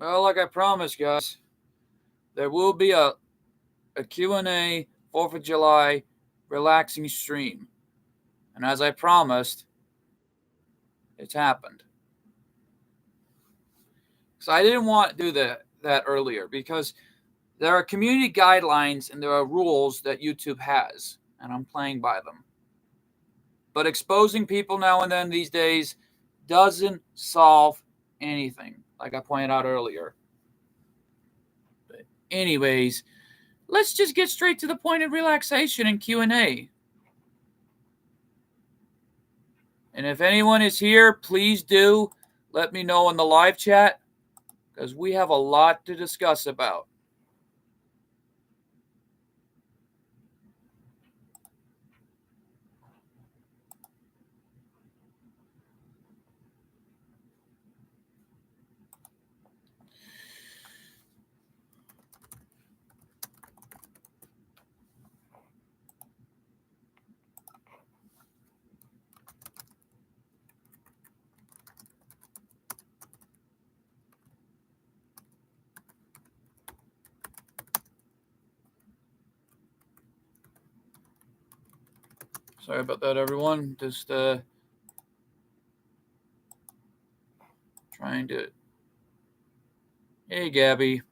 Well, like I promised, guys, there will be a Q&A 4th of July relaxing stream. And as I promised, it's happened. So I didn't want to do that earlier because there are community guidelines and there are rules that YouTube has, and I'm playing by them. But exposing people now and then these days doesn't solve anything, like I pointed out earlier. But anyways, let's just get straight to the point of relaxation and Q&A. And if anyone is here, please do let me know in the live chat because we have a lot to discuss about. Sorry about that, everyone. Just trying to. Hey, Gabby.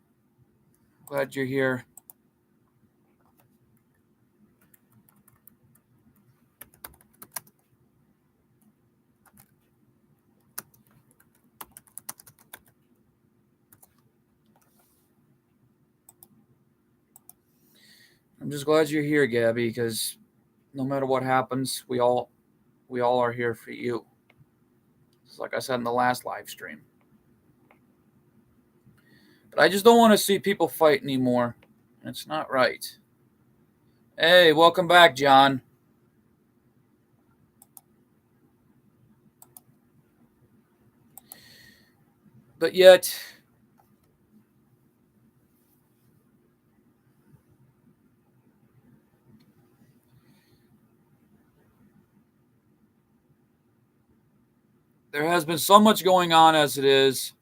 Glad you're here. I'm just glad you're here, Gabby, because no matter what happens, we all are here for you. Just like I said in the last live stream. But I just don't want to see people fight anymore. It's not right. Hey, welcome back, John. But yet, there has been so much going on as it is.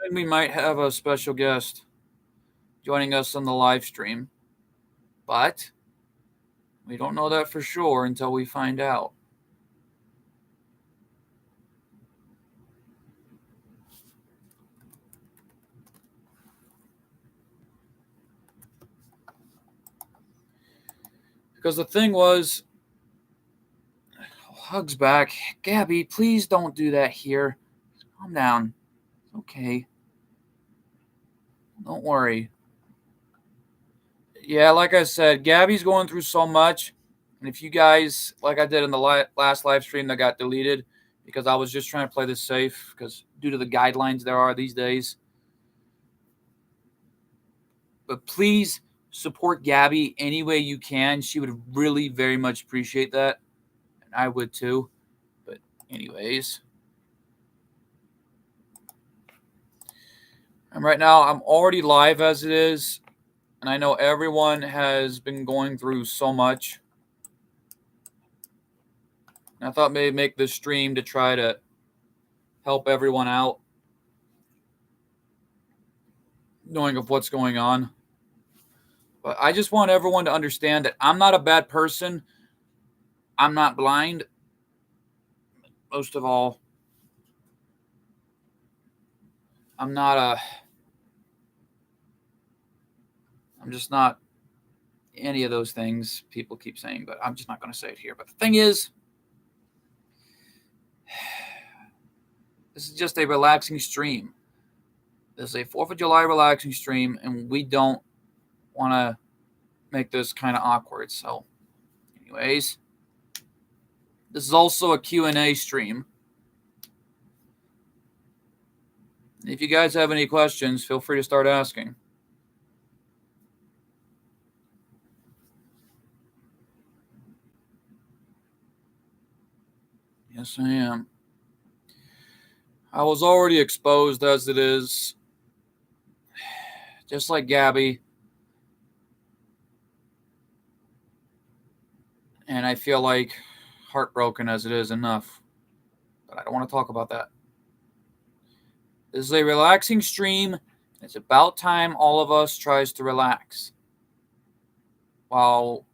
And we might have a special guest joining us on the live stream. But we don't know that for sure until we find out. Because the thing was, hugs back. Gabby, please don't do that here. Calm down. It's okay. Don't worry. Yeah, like I said, Gabby's going through so much. And if you guys, like I did in the last live stream that got deleted, because I was just trying to play this safe, because due to the guidelines there are these days. But please support Gabby any way you can. She would really very much appreciate that. And I would too. But anyways. And right now I'm already live as it is. And I know everyone has been going through so much. And I thought maybe make this stream to try to help everyone out, knowing of what's going on. But I just want everyone to understand that I'm not a bad person. I'm not blind. Most of all, I'm just not any of those things people keep saying, but I'm just not going to say it here. But the thing is, this is just a relaxing stream. This is a 4th of July relaxing stream, and we don't want to make this kind of awkward. So, anyways, this is also a Q&A stream. If you guys have any questions, feel free to start asking. Yes, I am. I was already exposed as it is. Just like Gabby. And I feel like heartbroken as it is enough. But I don't want to talk about that. This is a relaxing stream. It's about time all of us tries to relax. While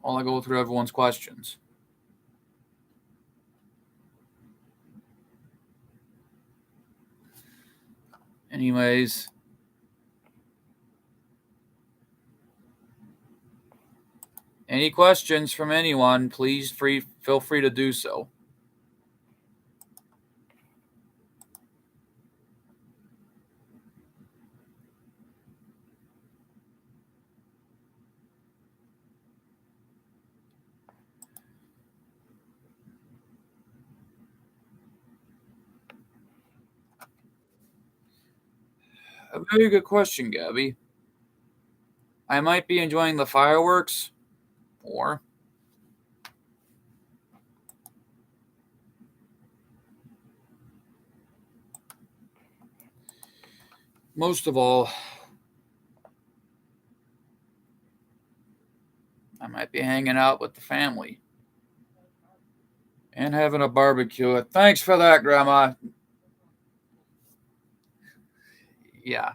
while I go through everyone's questions. Anyways, any questions from anyone, please feel free to do so. A very good question, Gabby. I might be enjoying the fireworks, or most of all, I might be hanging out with the family and having a barbecue. Thanks for that, Grandma. Yeah,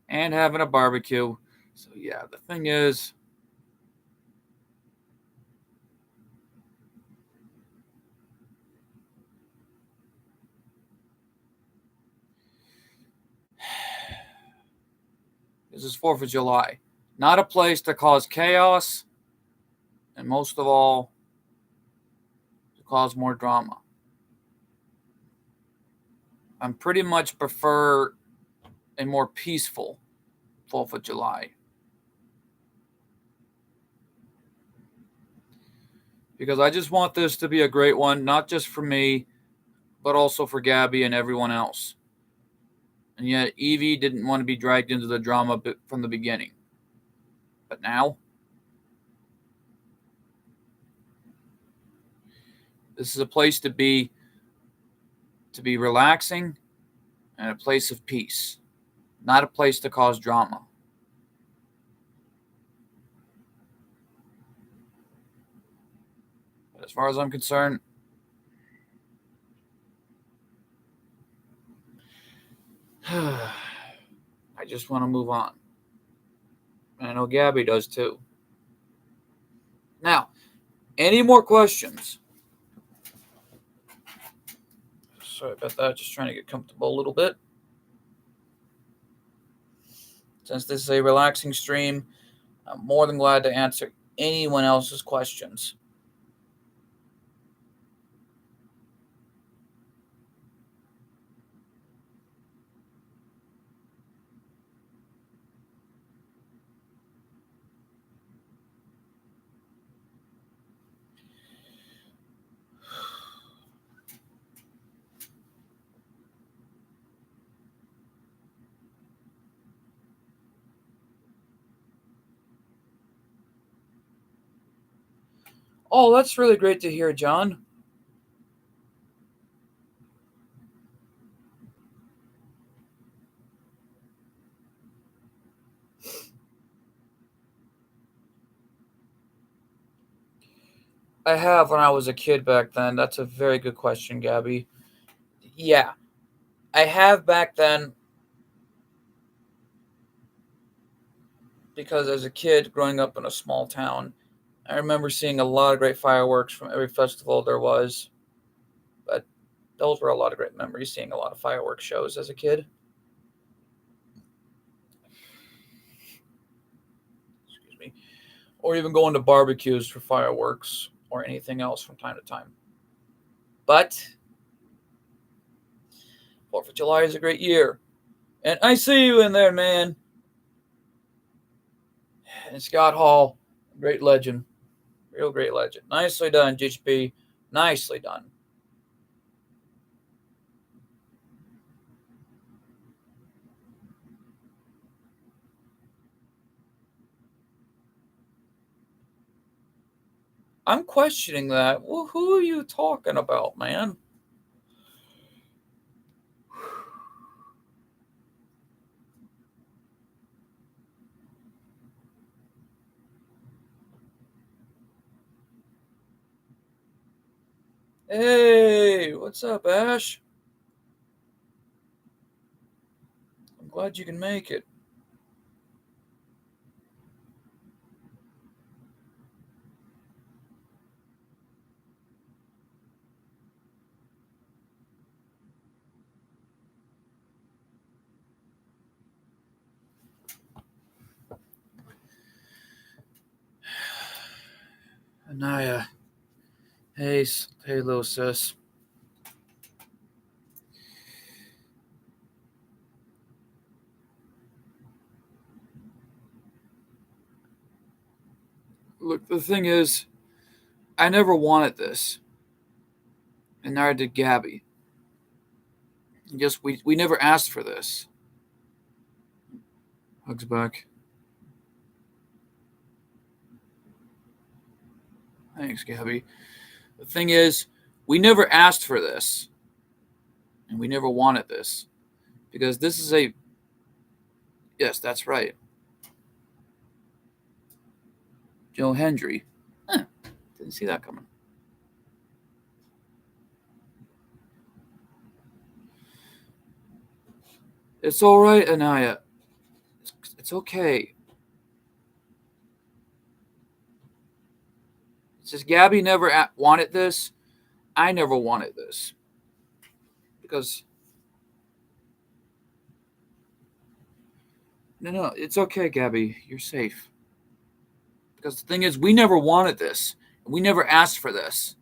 and having a barbecue. So, yeah, the thing is, this is 4th of July. Not a place to cause chaos, and most of all, to cause more drama. I pretty much prefer a more peaceful 4th of July. Because I just want this to be a great one, not just for me, but also for Gabby and everyone else. And yet, Evie didn't want to be dragged into the drama from the beginning. But now, this is a place to be relaxing and a place of peace, not a place to cause drama. But as far as I'm concerned, I just want to move on. And I know Gabby does too. Now, any more questions? Sorry about that. Just trying to get comfortable a little bit. Since this is a relaxing stream, I'm more than glad to answer anyone else's questions. Oh, that's really great to hear, John. I have when I was a kid back then. That's a very good question, Gabby. Yeah, I have back then because as a kid growing up in a small town, I remember seeing a lot of great fireworks from every festival there was. But those were a lot of great memories, seeing a lot of fireworks shows as a kid. Excuse me. Or even going to barbecues for fireworks or anything else from time to time. But 4th of July is a great year. And I see you in there, man. And Scott Hall, great legend. Real great legend. Nicely done, GHP. Nicely done. I'm questioning that. Well, who are you talking about, man? Hey, what's up, Ash? I'm glad you can make it. Anaya. Hey, hey, little sis. Look, the thing is, I never wanted this, and neither did Gabby. Just we never asked for this. Hugs back. Thanks, Gabby. The thing is, we never asked for this, and we never wanted this, because this is a. Yes, that's right. Joe Hendry. Huh, didn't see that coming. It's all right, Anaya. It's okay. It's just Gabby never wanted this. I never wanted this because no, it's okay, Gabby. You're safe. Because the thing is, we never wanted this. We never asked for this.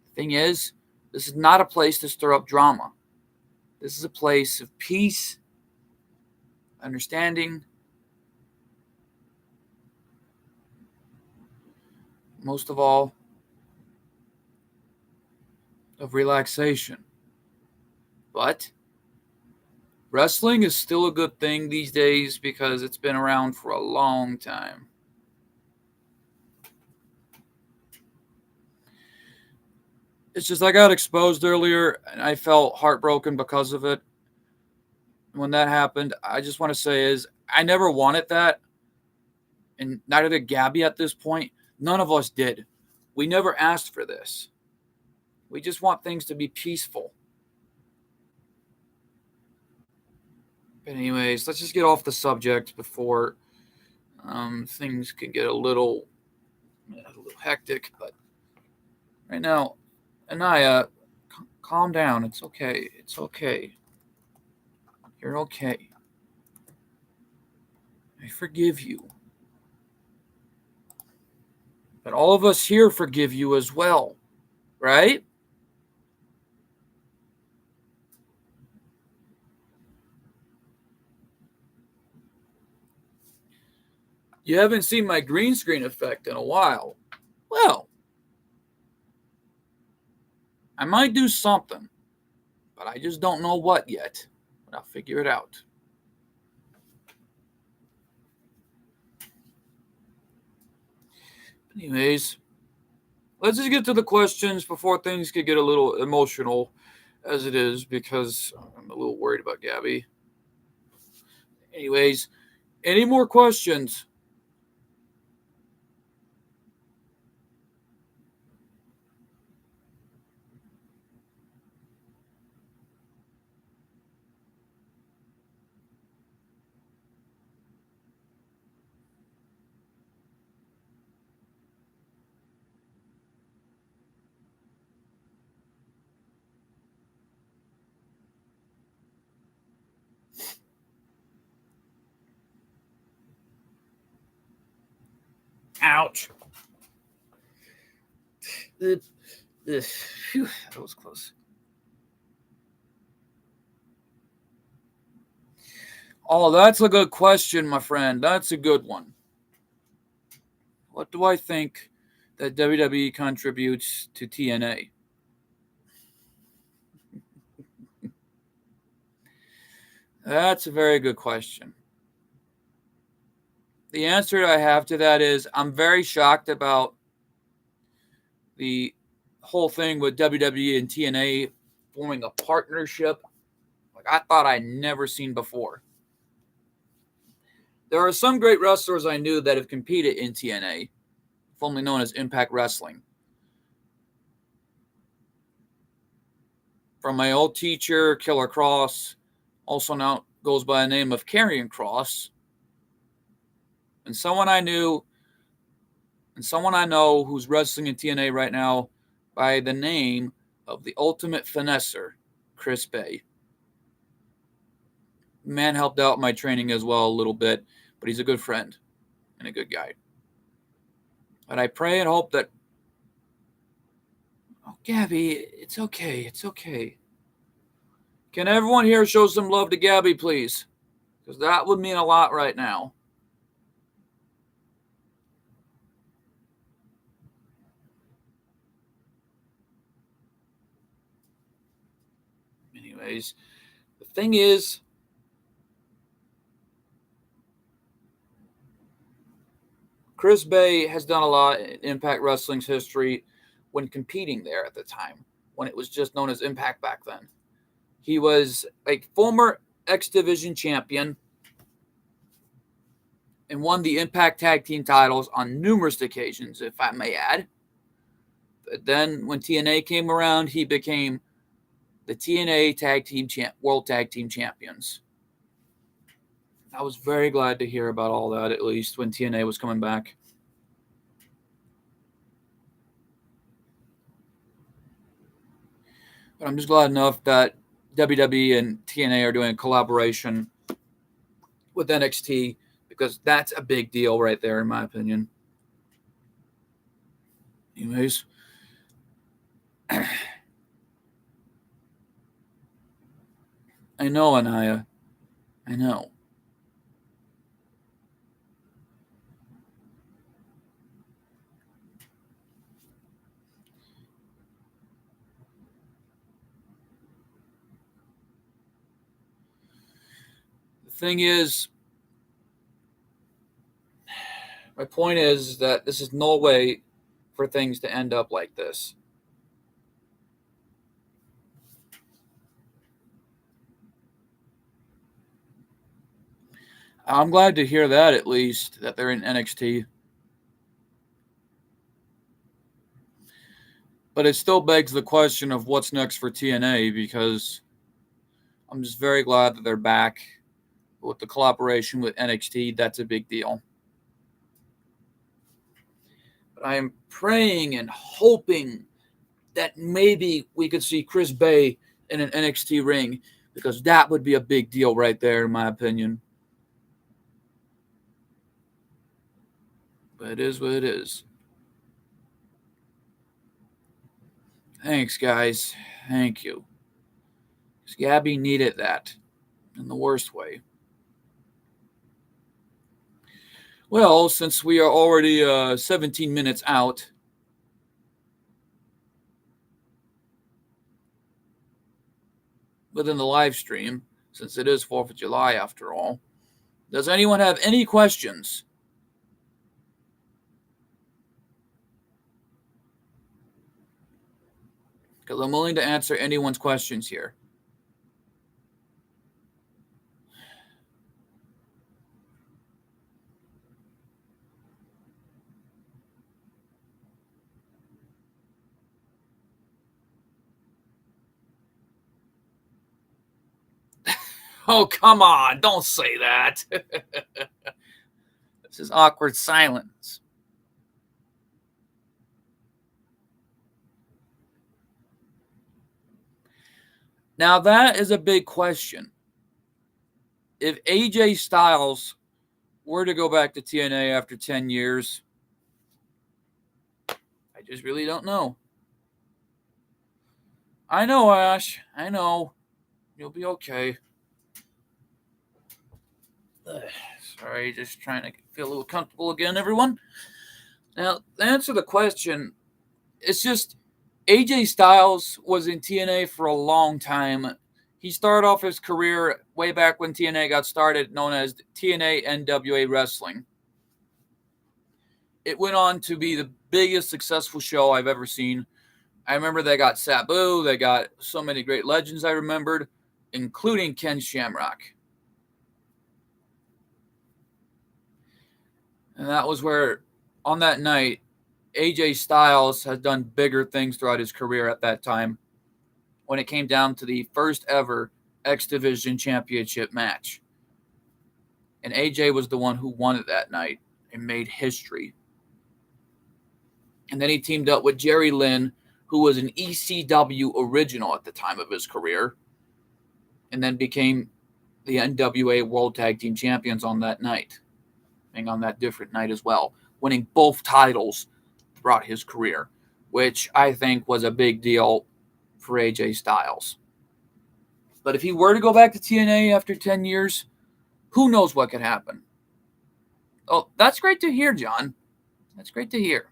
The thing is, this is not a place to stir up drama. This is a place of peace, understanding, most of all, of relaxation. But wrestling is still a good thing these days because it's been around for a long time. It's just I got exposed earlier and I felt heartbroken because of it. When that happened, I just want to say is I never wanted that, and neither did Gabby at this point. None of us did. We never asked for this. We just want things to be peaceful. But anyways, let's just get off the subject before things can get a little hectic. But right now, Anaya, calm down. It's okay. It's okay. You're okay. I forgive you. But all of us here forgive you as well, right? You haven't seen my green screen effect in a while. Well, I might do something, but I just don't know what yet. But I'll figure it out. Anyways, let's just get to the questions before things could get a little emotional, as it is, because I'm a little worried about Gabby. Anyways, any more questions? Ouch. Phew, that was close. Oh, that's a good question, my friend. That's a good one. What do I think that WWE contributes to TNA? That's a very good question. The answer I have to that is I'm very shocked about the whole thing with WWE and TNA forming a partnership like I thought I'd never seen before. There are some great wrestlers I knew that have competed in TNA, formerly known as Impact Wrestling. from my old teacher, Killer Cross, also now goes by the name of Karrion Kross, and someone I knew and someone I know who's wrestling in TNA right now by the name of the Ultimate Finesser, Chris Bay. Man helped out my training as well a little bit, but he's a good friend and a good guy. But I pray and hope that... Oh, Gabby, it's okay. It's okay. Can everyone here show some love to Gabby, please? Because that would mean a lot right now. Anyways, the thing is, Chris Bay has done a lot in Impact Wrestling's history when competing there at the time, when it was just known as Impact back then. He was a former X Division champion and won the Impact Tag Team titles on numerous occasions, if I may add. But then when TNA came around, he became the TNA World Tag Team Champions. I was very glad to hear about all that, at least when TNA was coming back. But I'm just glad enough that WWE and TNA are doing a collaboration with NXT, because that's a big deal right there, in my opinion. Anyways, I know, Anaya. I know. The thing is, my point is that this is no way for things to end up like this. I'm glad to hear that, at least, that they're in NXT. But it still begs the question of what's next for TNA, because I'm just very glad that they're back. With the collaboration with NXT, that's a big deal. But I am praying and hoping that maybe we could see Chris Bay in an NXT ring, because that would be a big deal right there, in my opinion. But it is what it is. Thanks, guys. Thank you. Because Gabby needed that in the worst way. Well, since we are already 17 minutes out, within the live stream, since it is 4th of July after all, does anyone have any questions? Because I'm willing to answer anyone's questions here. Oh, come on. Don't say that. This is awkward silence. Now, that is a big question. If AJ Styles were to go back to TNA after 10 years, I just really don't know. I know, Ash. I know. You'll be okay. Sorry, just trying to feel a little comfortable again, everyone. Now, to answer the question, it's just AJ Styles was in TNA for a long time. He started off his career way back when TNA got started, known as TNA NWA Wrestling. It went on to be the biggest successful show I've ever seen. I remember they got Sabu, they got so many great legends I remembered, including Ken Shamrock. And that was where, on that night, AJ Styles has done bigger things throughout his career at that time. when it came down to the first ever X Division Championship match. And AJ was the one who won it that night and made history. And then he teamed up with Jerry Lynn, who was an ECW original at the time of his career, and then became the NWA World Tag Team Champions on that night, and on that different night as well, winning both titles throughout his career, which I think was a big deal for AJ Styles. But if he were to go back to TNA after 10 years, who knows what could happen? Oh, that's great to hear, John. That's great to hear.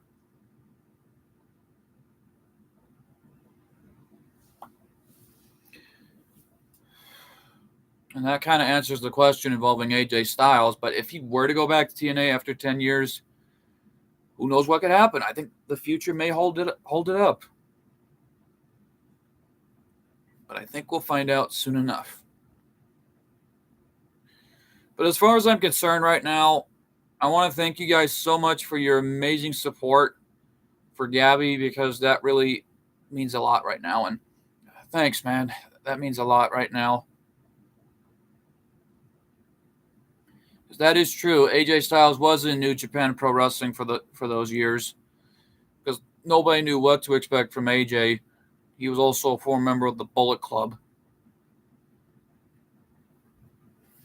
And that kind of answers the question involving AJ Styles. But if he were to go back to TNA after 10 years, who knows what could happen? I think the future may hold it up. But I think we'll find out soon enough. But as far as I'm concerned right now, I want to thank you guys so much for your amazing support for Gabby, because that really means a lot right now. And thanks, man. That means a lot right now. That is true. AJ Styles was in New Japan Pro Wrestling for those years, because nobody knew what to expect from AJ. He was also a former member of the Bullet Club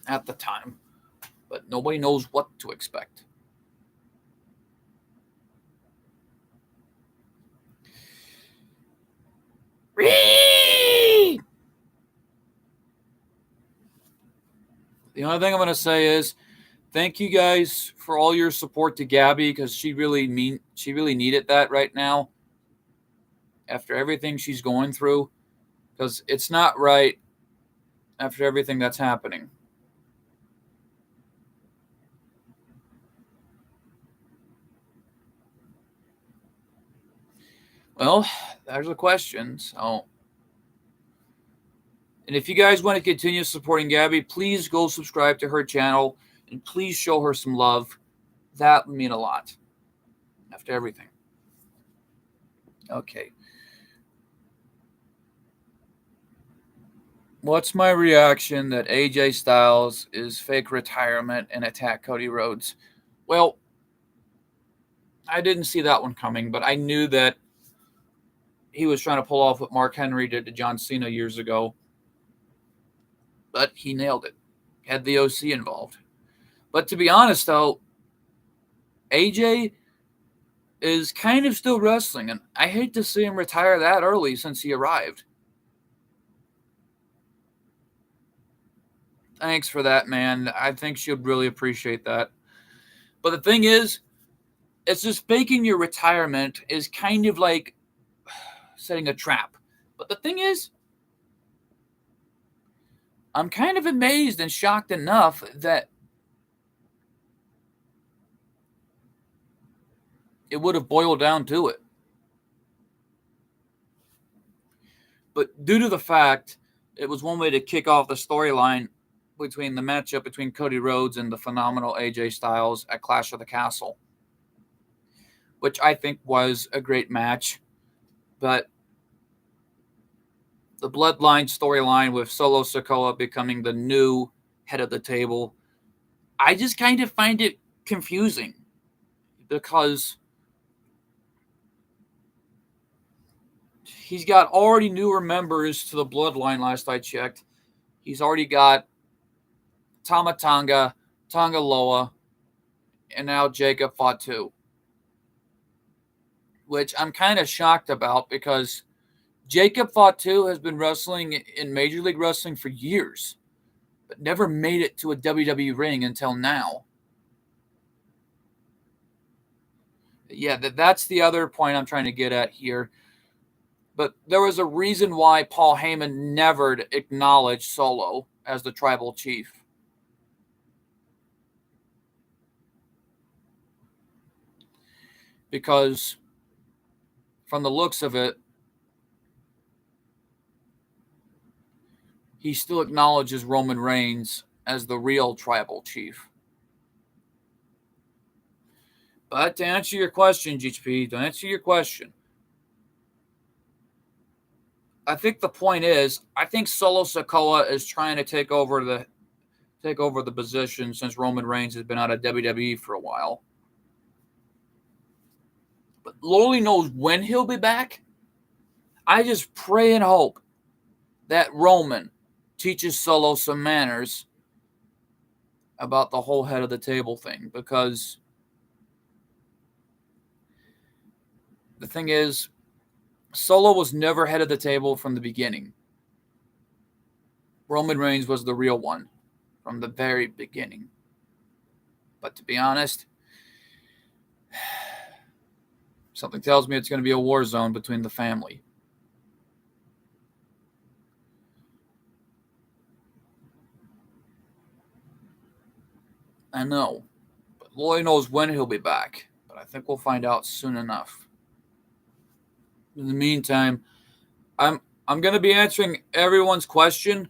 at the time, but nobody knows what to expect. The only thing I'm going to say is thank you guys for all your support to Gabby, because she really needed that right now after everything she's going through, because it's not right after everything that's happening. Well, there's a question. So, and if you guys want to continue supporting Gabby, please go subscribe to her channel and please show her some love. That would mean a lot after everything. Okay. What's my reaction that AJ Styles is fake retirement and attack Cody Rhodes? Well, I didn't see that one coming, but I knew that he was trying to pull off what Mark Henry did to John Cena years ago. But he nailed it. Had the OC involved. But to be honest, though, AJ is kind of still wrestling, and I hate to see him retire that early since he arrived. Thanks for that, man. I think she'll really appreciate that. But the thing is, it's just faking your retirement is kind of like setting a trap. But the thing is, I'm kind of amazed and shocked enough that it would have boiled down to it. But due to the fact it was one way to kick off the storyline between the matchup between Cody Rhodes and the phenomenal AJ Styles at Clash of the Castle, which I think was a great match. But the Bloodline storyline with Solo Sikoa becoming the new head of the table, I just kind of find it confusing, because he's got already newer members to the Bloodline last I checked. He's already got Tama Tonga, Tonga Loa, and now Jacob Fatu, which I'm kind of shocked about, because Jacob Fatu has been wrestling in Major League Wrestling for years, but never made it to a WWE ring until now. Yeah, that's the other point I'm trying to get at here. But there was a reason why Paul Heyman never acknowledged Solo as the tribal chief. Because from the looks of it, he still acknowledges Roman Reigns as the real tribal chief. But to answer your question, GHP, to answer your question, I think the point is, I think Solo Sikoa is trying to take over the position since Roman Reigns has been out of WWE for a while. But Lord only knows when he'll be back. I just pray and hope that Roman teaches Solo some manners about the whole head of the table thing, because the thing is, Solo was never head of the table from the beginning. Roman Reigns was the real one from the very beginning. But to be honest, something tells me it's going to be a war zone between the family. I know, but Lloyd knows when he'll be back. But I think we'll find out soon enough. In the meantime, I'm going to be answering everyone's question.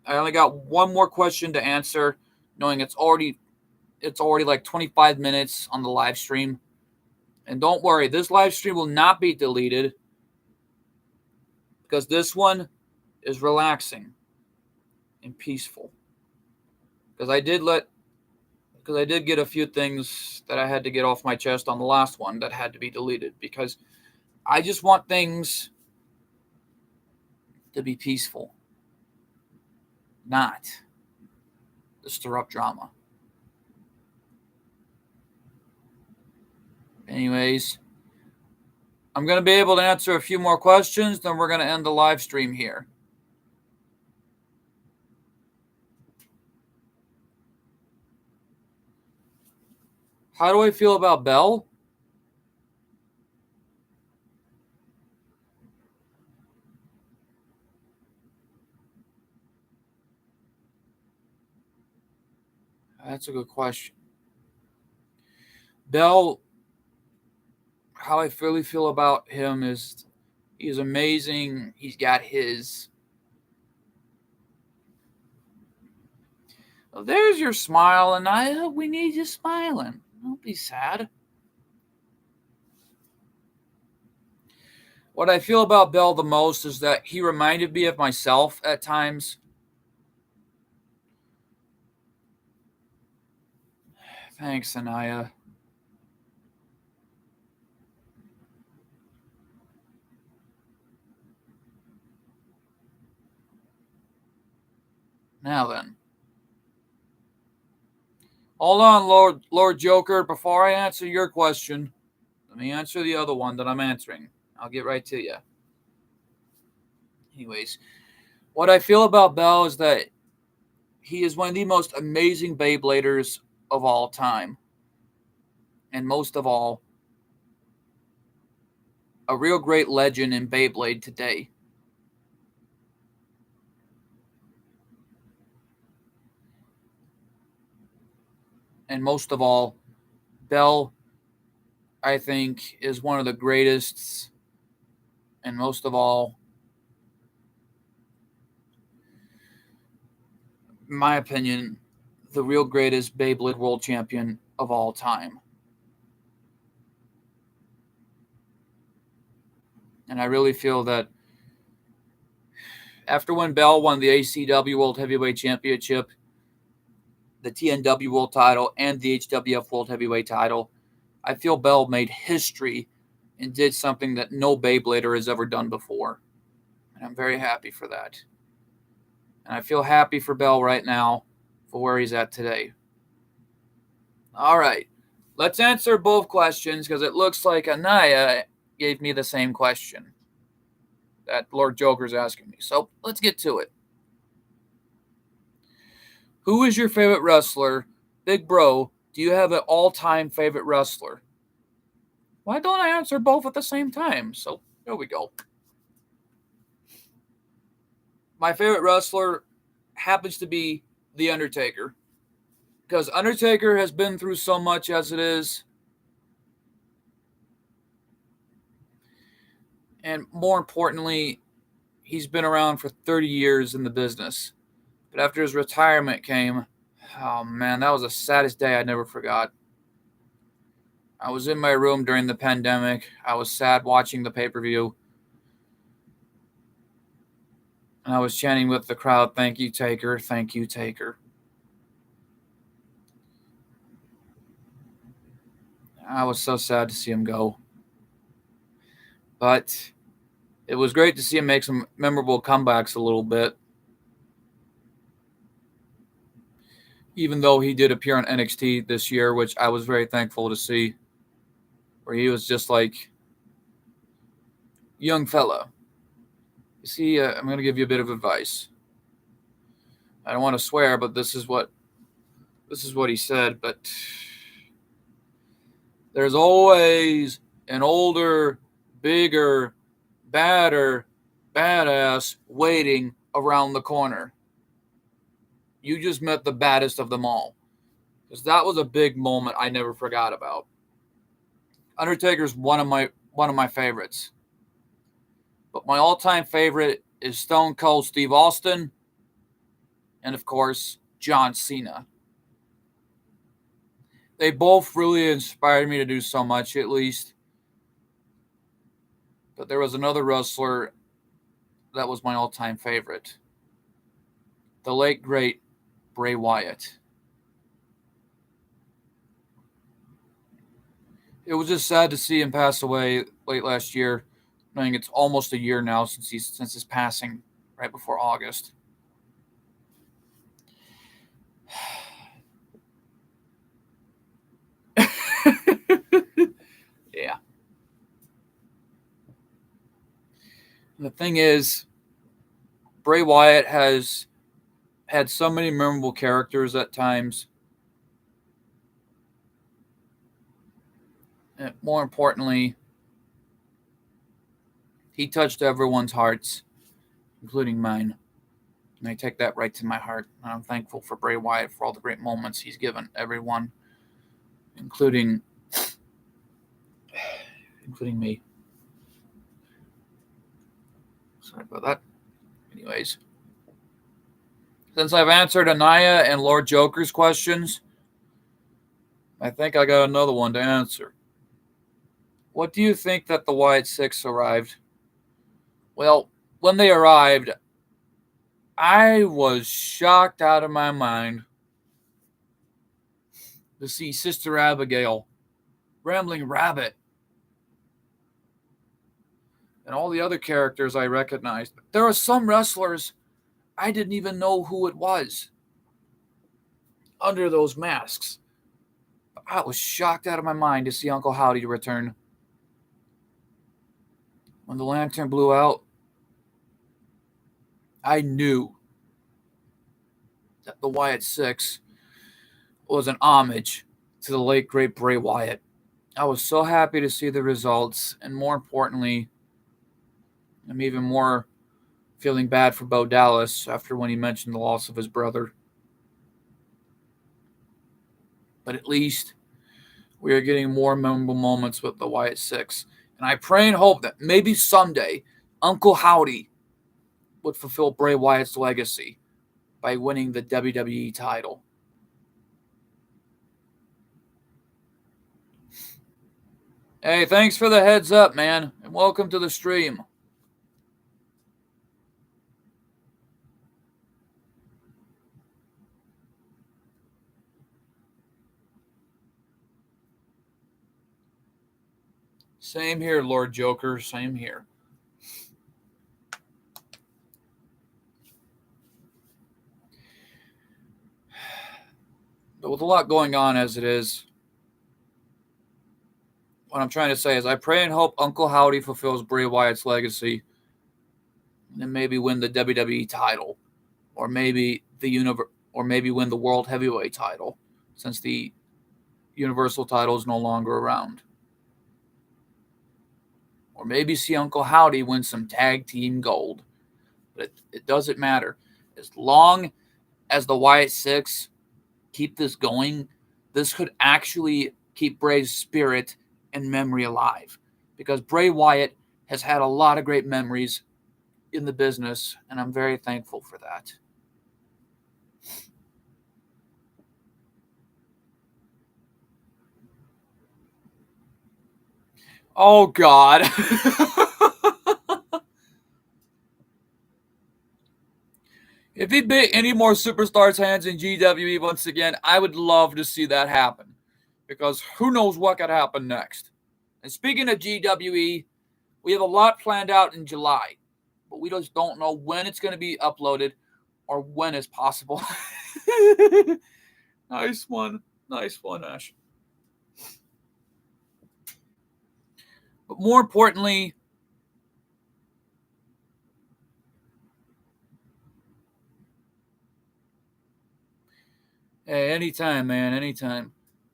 I only got one more question to answer, knowing it's already like 25 minutes on the live stream. And don't worry, this live stream will not be deleted, because this one is relaxing and peaceful. Because I did get a few things that I had to get off my chest on the last one that had to be deleted, because I just want things to be peaceful, not to stir up drama. Anyways, I'm going to be able to answer a few more questions, then we're going to end the live stream here. How do I feel about Bell? That's a good question. Bell, how I really feel about him is he's amazing. He's got his... Well, there's your smile, and we need you smiling. Don't be sad. What I feel about Bell the most is that he reminded me of myself at times. Thanks, Anaya. Now then. Hold on, Lord Joker. Before I answer your question, let me answer the other one that I'm answering. I'll get right to you. Anyways, what I feel about Bell is that he is one of the most amazing Beybladers of all time. And most of all, a real great legend in Beyblade today. And most of all, Bell, I think, is one of the greatest, and most of all, in my opinion, the real greatest Beyblade world champion of all time. And I really feel that after when Bell won the ACW World Heavyweight Championship, the TNW World title, and the HWF World Heavyweight title, I feel Bell made history and did something that no Beyblader has ever done before. And I'm very happy for that. And I feel happy for Bell right now for where he's at today. All right. Let's answer both questions, because it looks like Anaya gave me the same question that Lord Joker's asking me. So let's get to it. Who is your favorite wrestler? Big Bro, do you have an all-time favorite wrestler? Why don't I answer both at the same time? So there we go. My favorite wrestler happens to be The Undertaker, because Undertaker has been through so much as it is. And more importantly, he's been around for 30 years in the business. But after his retirement came, oh man, that was the saddest day I never forgot. I was in my room during the pandemic. I was sad watching the pay-per-view. And I was chanting with the crowd, "Thank you, Taker. Thank you, Taker." I was so sad to see him go. But it was great to see him make some memorable comebacks a little bit. Even though he did appear on NXT this year, which I was very thankful to see, where he was just like, "Young fella, you see, I'm going to give you a bit of advice. I don't want to swear, but this is what he said. But there's always an older, bigger, badder, badass waiting around the corner. You just met the baddest of them all." Because that was a big moment I never forgot about. Undertaker's one of my favorites. But my all-time favorite is Stone Cold Steve Austin and, of course, John Cena. They both really inspired me to do so much, at least. But there was another wrestler that was my all-time favorite. The late, great Bray Wyatt. It was just sad to see him pass away late last year, knowing it's almost a year now since his passing, right before August. Yeah. The thing is, Bray Wyatt has had so many memorable characters at times. And more importantly, he touched everyone's hearts, including mine. And I take that right to my heart. And I'm thankful for Bray Wyatt for all the great moments he's given everyone, including me. Sorry about that. Anyways, since I've answered Anaya and Lord Joker's questions, I think I got another one to answer. What do you think that the Wyatt Six arrived? Well, when they arrived, I was shocked out of my mind to see Sister Abigail, Rambling Rabbit, and all the other characters I recognized. There are some wrestlers I didn't even know who it was under those masks. I was shocked out of my mind to see Uncle Howdy return. When the lantern blew out, I knew that the Wyatt Six was an homage to the late, great Bray Wyatt. I was so happy to see the results, and more importantly, I'm even more feeling bad for Bo Dallas after when he mentioned the loss of his brother. But at least we are getting more memorable moments with the Wyatt Six. And I pray and hope that maybe someday Uncle Howdy would fulfill Bray Wyatt's legacy by winning the WWE title. Hey, thanks for the heads up, man, and welcome to the stream. Same here, Lord Joker, same here. But with a lot going on as it is, what I'm trying to say is I pray and hope Uncle Howdy fulfills Bray Wyatt's legacy and maybe win the WWE title, or maybe win the World Heavyweight title, since the Universal title is no longer around. Or maybe see Uncle Howdy win some tag team gold. But it doesn't matter. As long as the Wyatt Six keep this going, this could actually keep Bray's spirit and memory alive. Because Bray Wyatt has had a lot of great memories in the business, and I'm very thankful for that. Oh, God. they bit any more superstars' hands in GWE once again, I would love to see that happen. Because who knows what could happen next. And speaking of GWE, we have a lot planned out in July. But we just don't know when it's going to be uploaded or when it's possible. Nice one. Nice one, Ash. But more importantly, hey, anytime, man, anytime.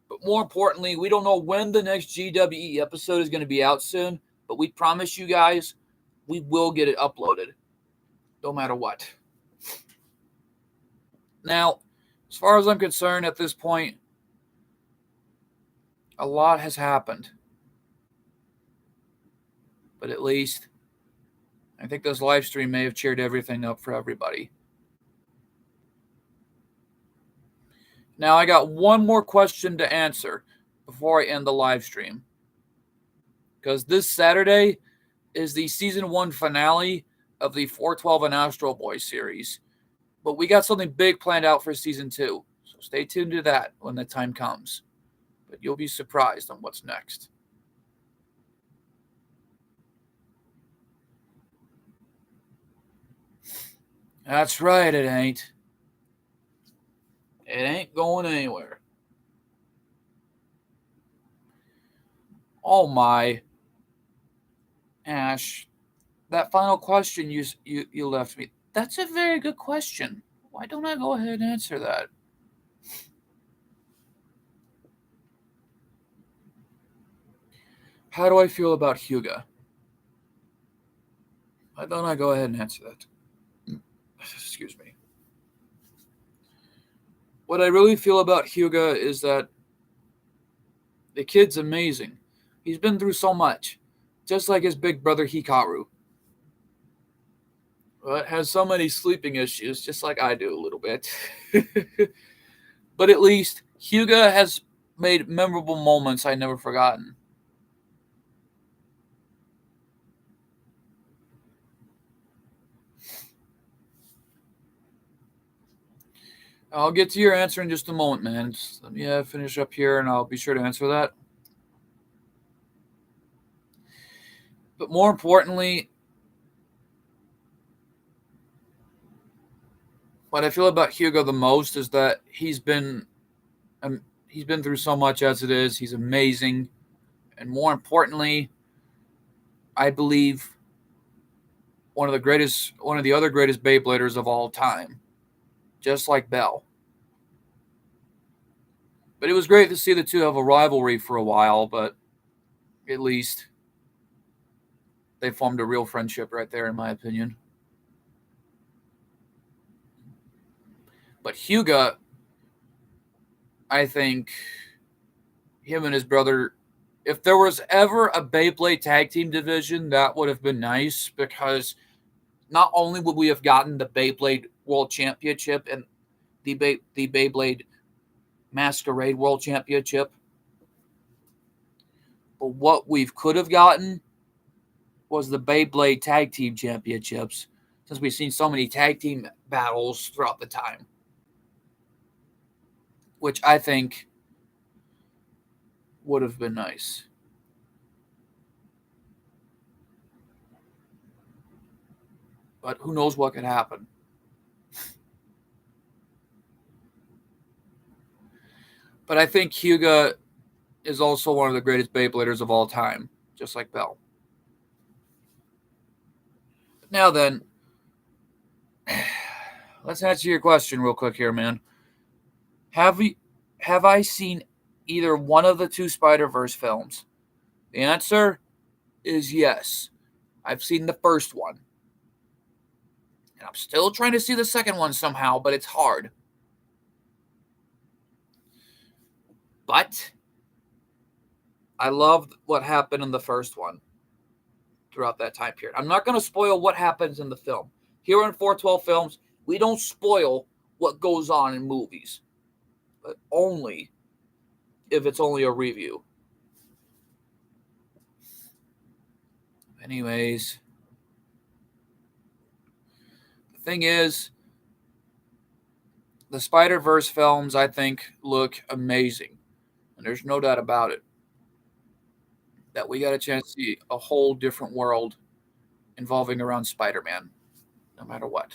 But more importantly, we don't know when the next GWE episode is going to be out soon, but we promise you guys we will get it uploaded, no matter what. Now, as far as I'm concerned at this point, a lot has happened. But at least, I think this live stream may have cheered everything up for everybody. Now, I got one more question to answer before I end the live stream. Because this Saturday is the Season 1 finale of the 412 and Astro Boy series. But we got something big planned out for Season 2. So stay tuned to that when the time comes. But you'll be surprised on what's next. That's right, it ain't. It ain't going anywhere. Oh my. Ash, that final question you left me, that's a very good question. Why don't I go ahead and answer that? How do I feel about Hyuga? Why don't I go ahead and answer that? Excuse me. What I really feel about Hyuga is that the kid's amazing. He's been through so much, just like his big brother Hikaru. But has so many sleeping issues, just like I do a little bit. But at least Hyuga has made memorable moments I never forgotten. I'll get to your answer in just a moment, man. Just let me finish up here, and I'll be sure to answer that. But more importantly, what I feel about Hyuga the most is that he's been through so much as it is. He's amazing, and more importantly, I believe one of the other greatest Beybladers of all time, just like Bell. But it was great to see the two have a rivalry for a while, but at least they formed a real friendship right there, in my opinion. But Hyuga, I think him and his brother, if there was ever a Beyblade tag team division, that would have been nice, because not only would we have gotten the Beyblade World Championship and the Beyblade Masquerade World Championship, but what we could have gotten was the Beyblade Tag Team Championships, since we've seen so many tag team battles throughout the time, which I think would have been nice. But who knows what could happen. But I think Hyuga is also one of the greatest Beybladers of all time, just like Bell. Now then, let's answer your question real quick here, man. Have I seen either one of the two Spider-Verse films? The answer is yes. I've seen the first one. And I'm still trying to see the second one somehow, but it's hard. But I loved what happened in the first one throughout that time period. I'm not going to spoil what happens in the film. Here in 412 Films, we don't spoil what goes on in movies, but only if it's only a review. Anyways, the thing is, The Spider-Verse films, I think, look amazing. And there's no doubt about it that we got a chance to see a whole different world involving around Spider-Man, no matter what.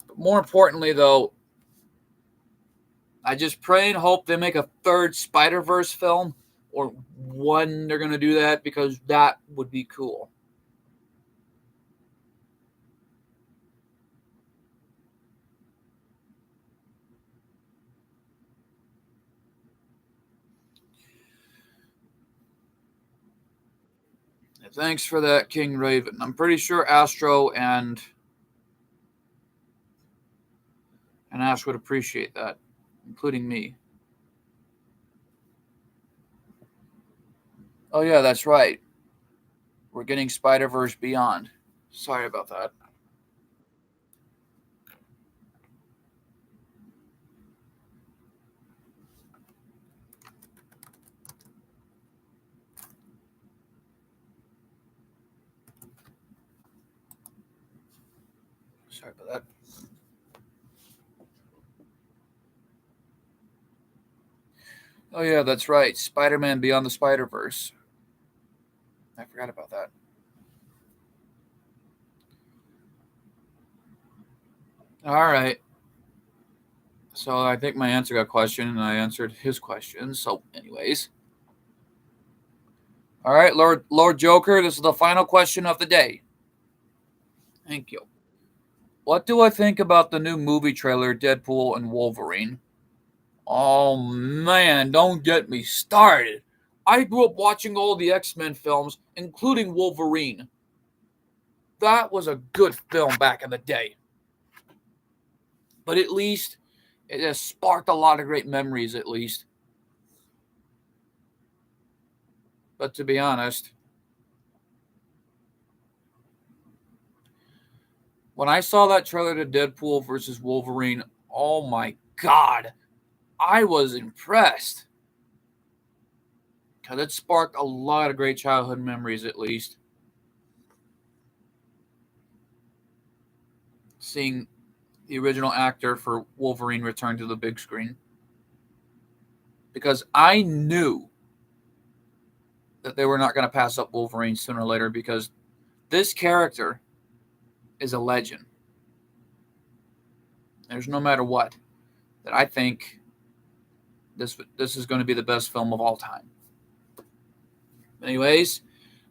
But more importantly, though, I just pray and hope they make a third Spider-Verse film, or when they're going to do that, because that would be cool. Thanks for that, King Raven. I'm pretty sure Astro and Ash would appreciate that, including me. Oh yeah, that's right. We're getting Spider-Verse Beyond. Sorry about that. Sorry about that. Oh yeah, that's right. Spider-Man Beyond the Spider-Verse. I forgot about that. All right. So I think my answer got questioned, and I answered his question. So, anyways, all right, Lord Joker. This is the final question of the day. Thank you. What do I think about the new movie trailer, Deadpool and Wolverine? Oh man, don't get me started. I grew up watching all the X-Men films, including Wolverine. That was a good film back in the day. But at least it has sparked a lot of great memories, at least. But to be honest, when I saw that trailer to Deadpool versus Wolverine, oh my god, I was impressed. Because it sparked a lot of great childhood memories, at least. Seeing the original actor for Wolverine return to the big screen. Because I knew that they were not going to pass up Wolverine sooner or later, because this character is a legend. There's no matter what that I think this is going to be the best film of all time. Anyways,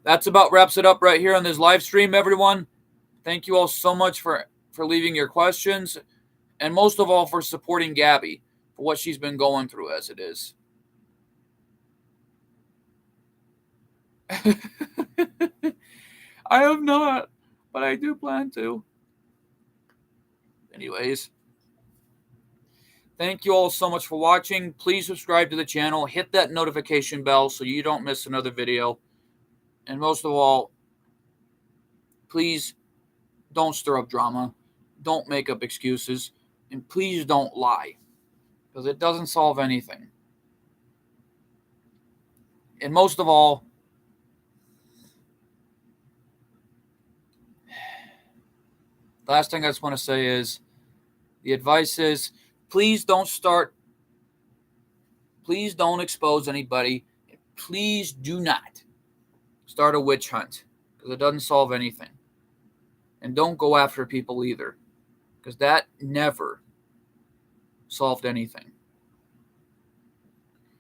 that's about wraps it up right here on this live stream, everyone. Thank you all so much for leaving your questions, and most of all for supporting Gabby for what she's been going through as it is. I have not, but I do plan to. Anyways, thank you all so much for watching. Please subscribe to the channel. Hit that notification bell so you don't miss another video. And most of all, please don't stir up drama. Don't make up excuses. And please don't lie, because it doesn't solve anything. And most of all, the last thing I just want to say is the advice is please don't expose anybody. Please do not start a witch hunt, because it doesn't solve anything. And don't go after people either, because that never solved anything,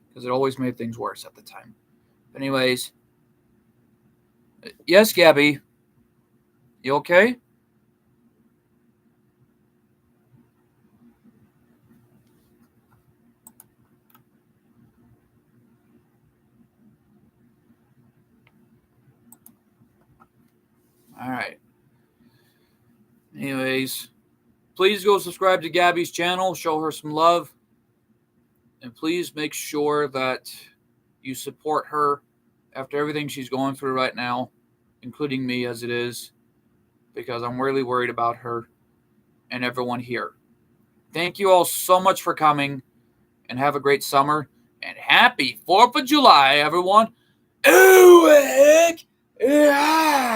because it always made things worse at the time. Anyways, yes, Gabby, you okay? All right. Anyways, please go subscribe to Gabby's channel. Show her some love. And please make sure that you support her after everything she's going through right now, including me as it is, because I'm really worried about her and everyone here. Thank you all so much for coming, and have a great summer. And happy 4th of July, everyone. Ooh, heck. Yeah.